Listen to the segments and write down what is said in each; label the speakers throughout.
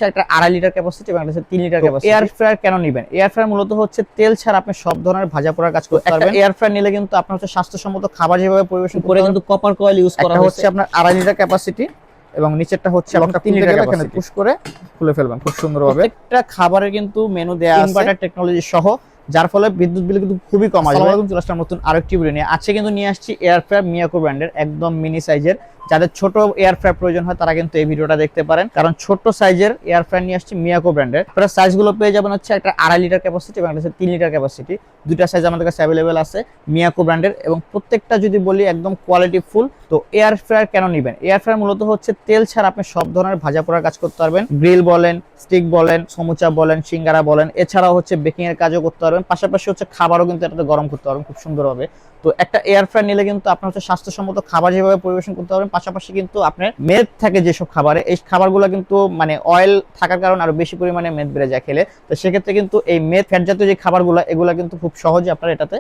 Speaker 1: একটা 2.5 litre capacity এবং একটা 3 লিটার ক্যাপাসিটি। এয়ার ফ্রায়ার কেন নেবেন? এয়ার ফ্রায়ার মূলত হচ্ছে তেল ছাড়া আপনি সব ধরনের ভাজা পোড়ার কাজ করতে পারবেন। এয়ার ফ্রায়ার নিলে কিন্তু আপনার হচ্ছে স্বাস্থ্যসম্মত খাবার যেভাবে পরিবেশন করে কিন্তু কপার কয়েল ইউজ করা হচ্ছে আপনার 2.5 লিটার ক্যাপাসিটি এবং নিচেরটা হচ্ছে আপনার 3 লিটার ক্যাপাসিটি। পুশ করে খুলে ফেলবেন খুব সুন্দরভাবে। প্রত্যেকটা খাবারের কিন্তু মেনু দেয়া আছে ইনভার্টার টেকনোলজি সহ, যার ফলে বিদ্যুৎ বিল কিন্তু খুবই কম আসবে। চলে আসলাম নতুন আরেকটি ভিডিও নিয়ে। আজকে কিন্তু নিয়ে আসছি এয়ার ফ্রায়ার মিয়াকো ব্র্যান্ডের একদম মিনি সাইজের। যাদের ছোট এয়ার ফ্রায়ার প্রয়োজন হয় তারা কিন্তু এই ভিডিওটা দেখতে পারেন, কারণ ছোট সাইজের এয়ার ফ্রায়ার নিয়ে আসছি মিয়াকো ব্র্যান্ডের। আপনারা সাইজগুলো পেয়ে যাবেন হচ্ছে একটা 2.5 লিটার ক্যাপাসিটি এবং একটা 3 লিটার ক্যাপাসিটি। দুইটা সাইজ আমাদের কাছে অ্যাভেলেবেল আছে মিয়াকো ব্র্যান্ডের, এবং প্রত্যেকটা যদি বলি একদম কোয়ালিটি ফুল। তো এয়ার ফ্রায়ার কেন নেবেন? এয়ার ফ্রায়ার মূলত হচ্ছে তেল ছাড়া আপনি সব ধরনের ভাজা পোড়ার কাজ করতে পারবেন। গ্রিল বলেন, স্টিক বলেন, সমুচা বলেন, সিঙ্গারা বলেন, এছাড়াও হচ্ছে বেকিং এর কাজও করতে পারবেন। পাশাপাশি হচ্ছে খাবারও কিন্তু এটাতে গরম করতে পারবেন খুব সুন্দরভাবে। তো একটা এয়ার ফ্রায়ার নিলে কিন্তু আপনার হচ্ছে স্বাস্থ্যসম্মত খাবার যেভাবে পরিবেশন করতে পারবেন, পাশাপাশি কিন্তু আপনার মেদ থাকে যেসব খাবারে, এই খাবারগুলো কিন্তু মানে অয়েল থাকার কারণে আরো বেশি পরিমাণে মেদ বেড়ে যায় খেলে। তো সেক্ষেত্রে কিন্তু এই মেদ ফ্যাট জাতীয় যে খাবারগুলো, এগুলো কিন্তু খুব সহজে আপনারা এটাতে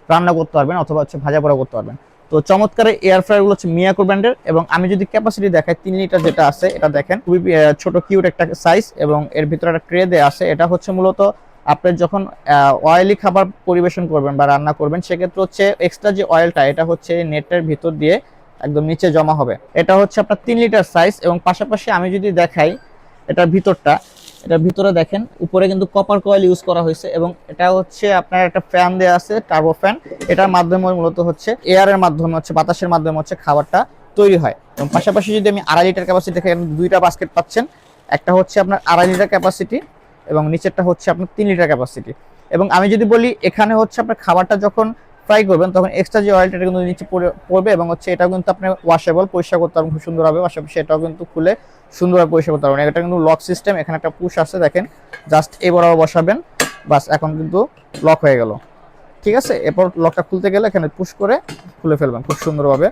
Speaker 1: রান্না করতে পারবেন অথবা হচ্ছে ভাজা পোড়া করতে পারবেন। তো চমৎকার এয়ার ফ্রায়ার গুলো হচ্ছে মিয়াকো ব্র্যান্ডের, এবং আমি যদি ক্যাপাসিটি দেখাই 3 লিটার যেটা আছে, এটা দেখেন খুবই ছোট কিউট একটা সাইজ, এবং এর ভিতরে একটা ট্রে দেয়া আছে। এটা হচ্ছে মূলত আপনি যখন অয়েলি খাবার পরিবেশন করবেন বা রান্না করবেন, সেক্ষেত্রে হচ্ছে এক্সট্রা যে অয়েলটা, এটা হচ্ছে নেটের ভিতর দিয়ে একদম নিচে জমা হবে। এটা হচ্ছে আপনার 3 লিটার সাইজ, এবং পাশাপাশি আমি যদি দেখাই এটার ভিতরটা, এটার ভিতরে দেখেন উপরে কিন্তু কপার কয়েল ইউজ করা হয়েছে, এবং এটা হচ্ছে আপনার একটা ফ্যান দেওয়া আছে, টার্বো ফ্যান। এটার মাধ্যমে মূলত হচ্ছে এয়ারের মাধ্যমে হচ্ছে বাতাসের মাধ্যমে হচ্ছে খাবারটা তৈরি হয়। এবং পাশাপাশি যদি আমি 2.5 লিটার ক্যাপাসিটি দেখেন, দুইটা বাস্কেট পাচ্ছেন। একটা হচ্ছে আপনার 2.5 লিটার ক্যাপাসিটি এবং নিচেরটা হচ্ছে আপনার 3 লিটার ক্যাপাসিটি। এবং আমি যদি বলি এখানে হচ্ছে আপনার খাবারটা যখন ফ্রাই করবেন তখন এক্সট্রা যে অয়েলটা কিন্তু নিচে পড়বে, এবং হচ্ছে এটাও কিন্তু আপনি ওয়াশেবল, পরিষ্কার করতে পারবেন খুব সুন্দরভাবে। পাশাপাশি এটাও কিন্তু খুলে সুন্দরভাবে পরিষ্কার করতে পারবেন। এটা কিন্তু লক সিস্টেম, এখানে একটা পুশ আছে দেখেন, জাস্ট এই বরাবর বসাবেন, বাস এখন কিন্তু লক হয়ে গেল। ঠিক আছে, এরপর লকটা খুলতে গেলে এখানে পুশ করে খুলে ফেলবেন খুব সুন্দরভাবে।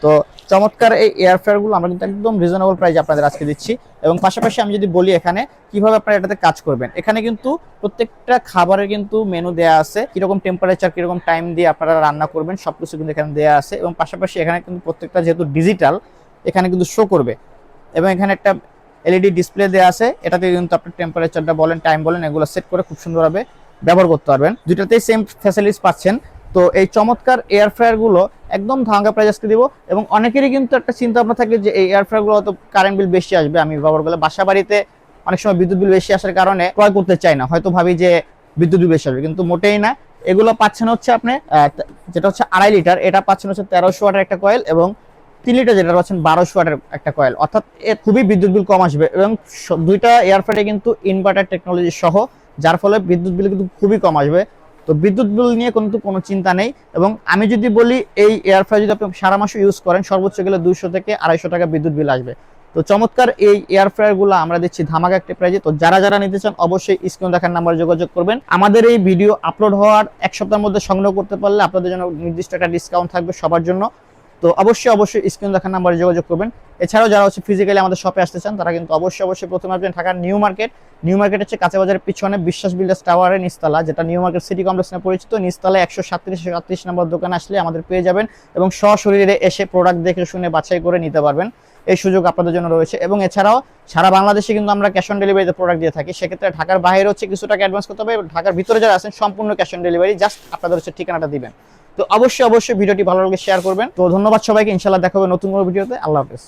Speaker 1: তো চমৎকার এই এয়ার ফ্রায়ার গুলো আমরা কিন্তু একদম রিজনেবল প্রাইসে আপনাদের আজকে দিচ্ছি। এবং পাশাপাশি আমি যদি বলি এখানে কিভাবে আপনারা এটাতে কাজ করবেন, এখানে কিন্তু প্রত্যেকটা খাবারের কিন্তু মেনু দেয়া আছে, কিরকম টেম্পারেচার, কিরকম টাইম দিয়ে আপনারা রান্না করবেন, সবকিছু কিন্তু এখানে দেয়া আছে। এবং পাশাপাশি এখানে কিন্তু প্রত্যেকটা যেহেতু ডিজিটাল, এখানে কিন্তু শো করবে, এবং এখানে একটা এলইডি ডিসপ্লে দেওয়া আছে। এটাতে কিন্তু আপনি টেম্পারেচারটা বলেন, টাইম বলেন, এগুলো সেট করে খুব সুন্দরভাবে ব্যবহার করতে পারবেন। দুইটাতেই সেম ফ্যাসিলিটিস পাচ্ছেন। তো এই চমৎকার এয়ার ফ্রায়ার গুলো একদম ধাঙ্গা প্রাইস আজকে দিব। এবং অনেকেরই কিন্তু একটা চিন্তা ভাবনা থাকে যে এই এয়ার ফ্রায়ার গুলো তো কারেন্ট বিল বেশি আসবে, আমি ব্যবহার করলে বাসা বাড়িতে অনেক সময় বিদ্যুৎ বিল বেশি আসার কারণে ক্রয় করতে চাই না, হয়তো ভাবি যে বিদ্যুৎ বিল বেশি আসবে, কিন্তু মোটেই না। এগুলো পাচ্ছেন হচ্ছে আপনি যেটা হচ্ছে 2.5 লিটার, এটা পাচ্ছেন হচ্ছে 1300 ওয়াটের একটা কয়েল, এবং 3 লিটার যেটা পাচ্ছেন 1200 ওয়াটের একটা কয়েল, অর্থাৎ খুবই বিদ্যুৎ বিল কম আসবে। এবং দুইটা এয়ার ফ্রায়ারে কিন্তু ইনভার্টার টেকনোলজি সহ, যার ফলে বিদ্যুৎ বিল কিন্তু খুবই কম আসবে। তো বিদ্যুৎ বিল নিয়ে কিন্তু কোনো চিন্তা নেই। এবং আমি যদি বলি এই এয়ার ফ্রায়ার যদি আপনি সারা মাসে ইউজ করেন, সর্বোচ্চ গেলে 200 থেকে 250 টাকা বিদ্যুৎ বিল আসবে। তো চমৎকার এই এয়ার ফ্রায়ার গুলো আমরা দিচ্ছি ধামাকা একটা প্রাইজে। তো যারা যারা নিতে চান অবশ্যই স্ক্রিনে দেখার নাম্বারে যোগাযোগ করবেন। আমাদের এই ভিডিও আপলোড হওয়ার 1 সপ্তাহের মধ্যে সংগ্রহ করতে পারলে আপনাদের জন্য নির্দিষ্ট একটা ডিসকাউন্ট থাকবে সবার জন্য। তো অবশ্যই স্ক্রিন দেখার নাম্বারে যোগাযোগ করবেন। এছাড়াও যারা হচ্ছে ফিজিক্যালি আমাদের শপে আসতে চান, তারা কিন্তু অবশ্যই প্রথমে আসবেন ঢাকার নিউ মার্কেট হচ্ছে কাঁচা বাজারের পিছনে বিশ্বাস বিল্ডার্স টাওয়ারের নিচতলা, যেটা নিউ মার্কেট সিটি কমপ্লেক্স নামে পরিচিত। নিচতলায় 137 নম্বর দোকানে আসলে আমাদের পেয়ে যাবেন, এবং সশরীরে এসে প্রোডাক্ট দেখে শুনে বাছাই করে নিতে পারবেন। এই সুযোগ আপনাদের জন্য রয়েছে। এবং এছাড়াও সারা বাংলাদেশে কিন্তু আমরা ক্যাশ অন ডেলিভারিতে প্রোডাক্ট দিয়ে থাকি। সেক্ষেত্রে ঢাকার বাইরে হচ্ছে কিছু টাকা অ্যাডভান্স করতে হবে, ঢাকার ভিতরে যারা আছেন সম্পূর্ণ ক্যাশ অন ডেলিভারি, জাস্ট আপনাদের হচ্ছে ঠিকানাটা দিবেন। তো অবশ্যই ভিডিওটি ভালো লাগলে শেয়ার করবেন। তো ধন্যবাদ সবাইকে, ইনশাআল্লাহ দেখা হবে নতুন কোনো ভিডিওতে। আল্লাহ হাফেজ।